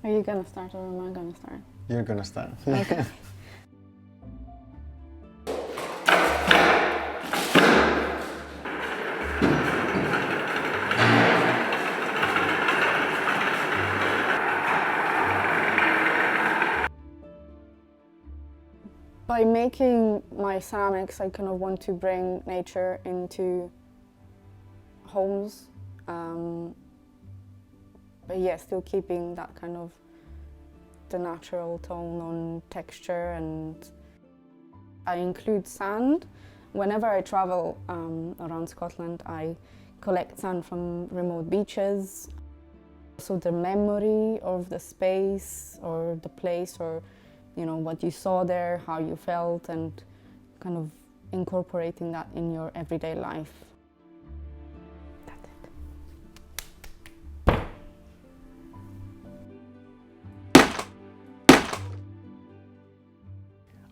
Are you gonna start or am I gonna start? You're gonna start. Okay. By making my ceramics, I kind of want to bring nature into homes, but yeah, still keeping that kind of the natural tone on texture, and I include sand. Whenever I travel around Scotland, I collect sand from remote beaches. So the memory of the space or the place, or you know, what you saw there, how you felt, and kind of incorporating that in your everyday life. That's it.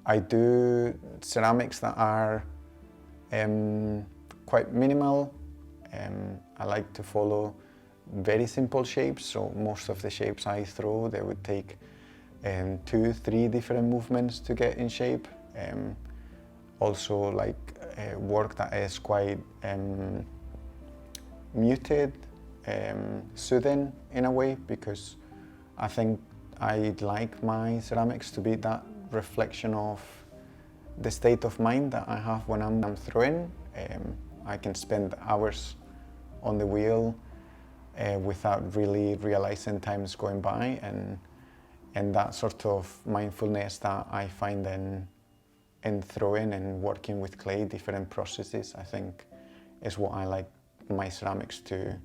I do ceramics that are quite minimal. I like to follow very simple shapes, so most of the shapes I throw, they would take 2-3 different movements to get in shape. Also like work that is quite muted, soothing in a way, because I think I'd like my ceramics to be that reflection of the state of mind that I have when I'm throwing. I can spend hours on the wheel without really realizing time is going by, and that sort of mindfulness that I find in throwing and working with clay, different processes, I think is what I like my ceramics to,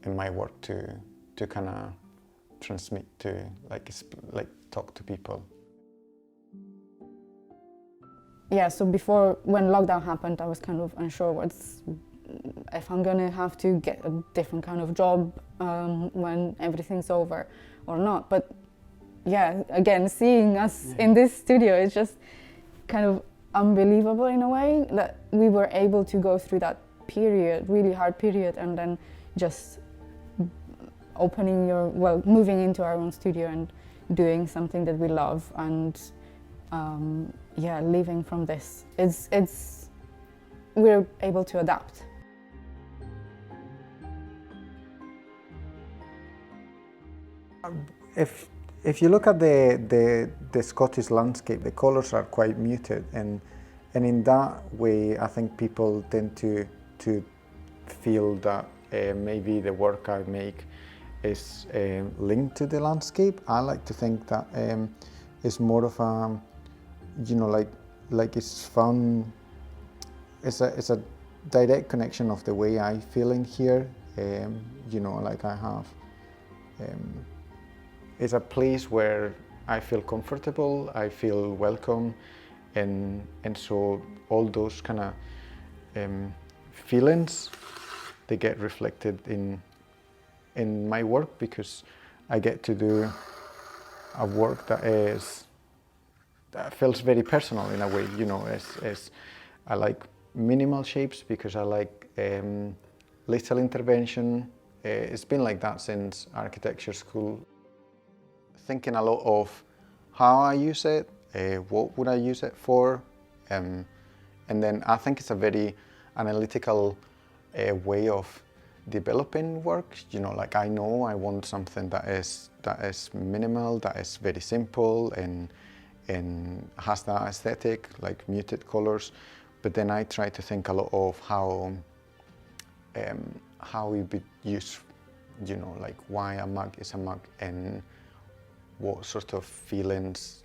in my work, to kind of transmit to, like talk to people. Yeah, so before, when lockdown happened, I was kind of unsure if I'm gonna have to get a different kind of job when everything's over or not. But yeah, again, seeing us in this studio is just kind of unbelievable in a way, that we were able to go through that period, really hard period, and then just moving into our own studio and doing something that we love, and yeah, living from this. We're able to adapt. If you look at the Scottish landscape, the colours are quite muted, and in that way I think people tend to feel that maybe the work I make is linked to the landscape. I like to think that it's more of a, you know, like it's fun. It's a direct connection of the way I feel in here. You know, like I have. It's a place where I feel comfortable, I feel welcome, and so all those kind of feelings, they get reflected in my work, because I get to do a work that feels very personal in a way. You know, I like minimal shapes because I like little intervention. It's been like that since architecture school. Thinking a lot of how I use it, what would I use it for, and then I think it's a very analytical way of developing work. You know, like I know I want something that is minimal, that is very simple, and has that aesthetic, like muted colors. But then I try to think a lot of how it be used. You know, like why a mug is a mug, and what sort of feelings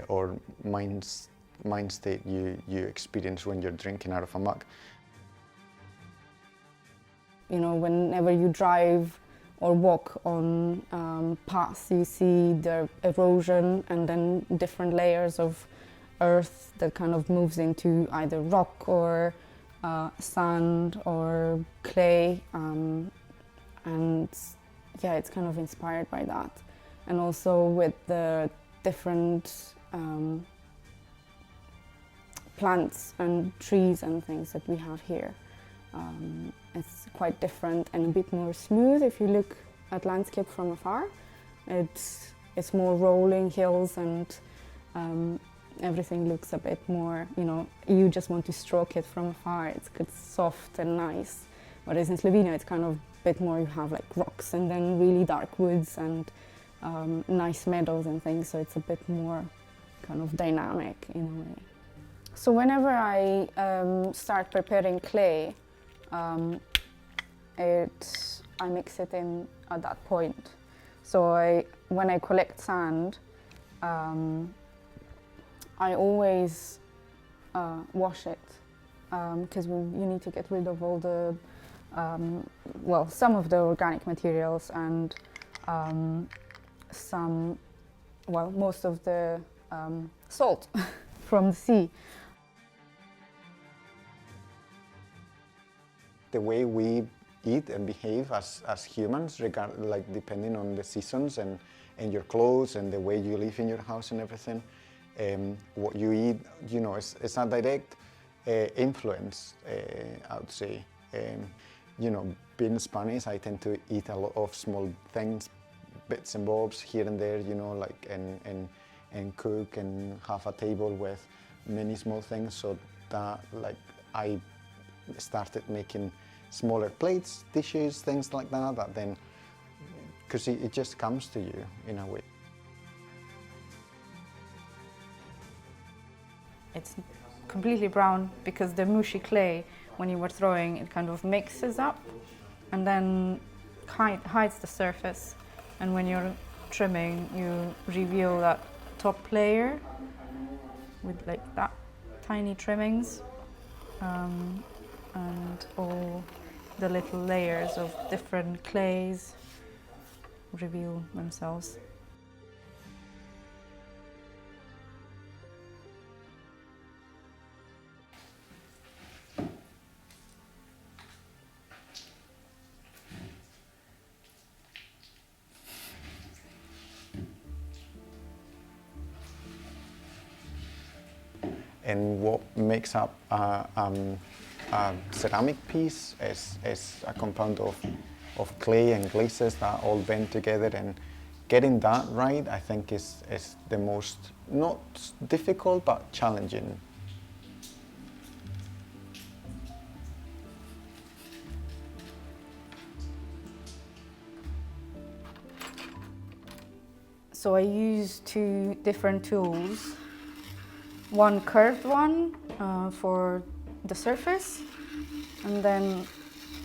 or mind state you experience when you're drinking out of a mug. You know, whenever you drive or walk on paths, you see the erosion and then different layers of earth that kind of moves into either rock or sand or clay, and yeah, it's kind of inspired by that. And also with the different plants and trees and things that we have here. It's quite different and a bit more smooth if you look at landscape from afar. It's more rolling hills, and everything looks a bit more, you just want to stroke it from afar. It's soft and nice. Whereas in Slovenia, it's kind of a bit more, you have like rocks and then really dark woods and nice meadows and things, so it's a bit more kind of dynamic in a way. So whenever I start preparing clay, I mix it in at that point. So when I collect sand, I always wash it, because you need to get rid of all the, some of the organic materials and most of the salt from the sea. The way we eat and behave as humans, depending on the seasons and your clothes and the way you live in your house and everything, what you eat, it's a direct influence, I would say. Being Spanish, I tend to eat a lot of small things, bits and bobs here and there, and cook and have a table with many small things, so that I started making smaller plates, dishes, things like that then, because it just comes to you in a way. It's completely brown because the mushy clay, when you were throwing, it kind of mixes up and then hides the surface. And when you're trimming, you reveal that top layer with like that tiny trimmings, and all the little layers of different clays reveal themselves. And what makes up a ceramic piece is a compound of clay and glazes that all blend together, and getting that right, I think, is the most, not difficult, but challenging. So I use two different tools. One curved one for the surface, and then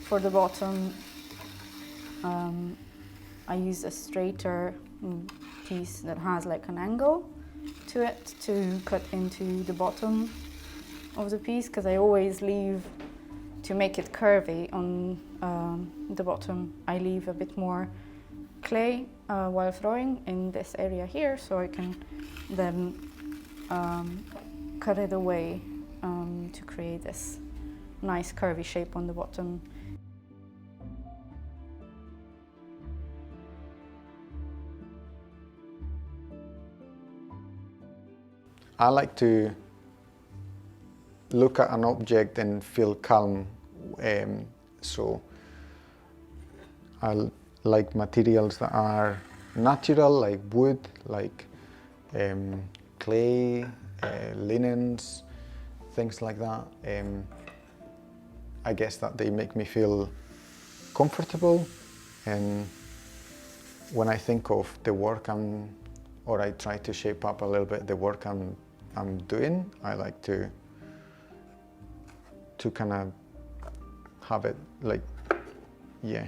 for the bottom I use a straighter piece that has like an angle to it to cut into the bottom of the piece, because I always leave, to make it curvy on the bottom, I leave a bit more clay while throwing in this area here, so I can then cut it away to create this nice curvy shape on the bottom. I like to look at an object and feel calm, so I like materials that are natural, like wood, like clay, linens, things like that. I guess that they make me feel comfortable, and when I think of the work or I try to shape up a little bit the work I'm doing, I like to kind of have it like, yeah.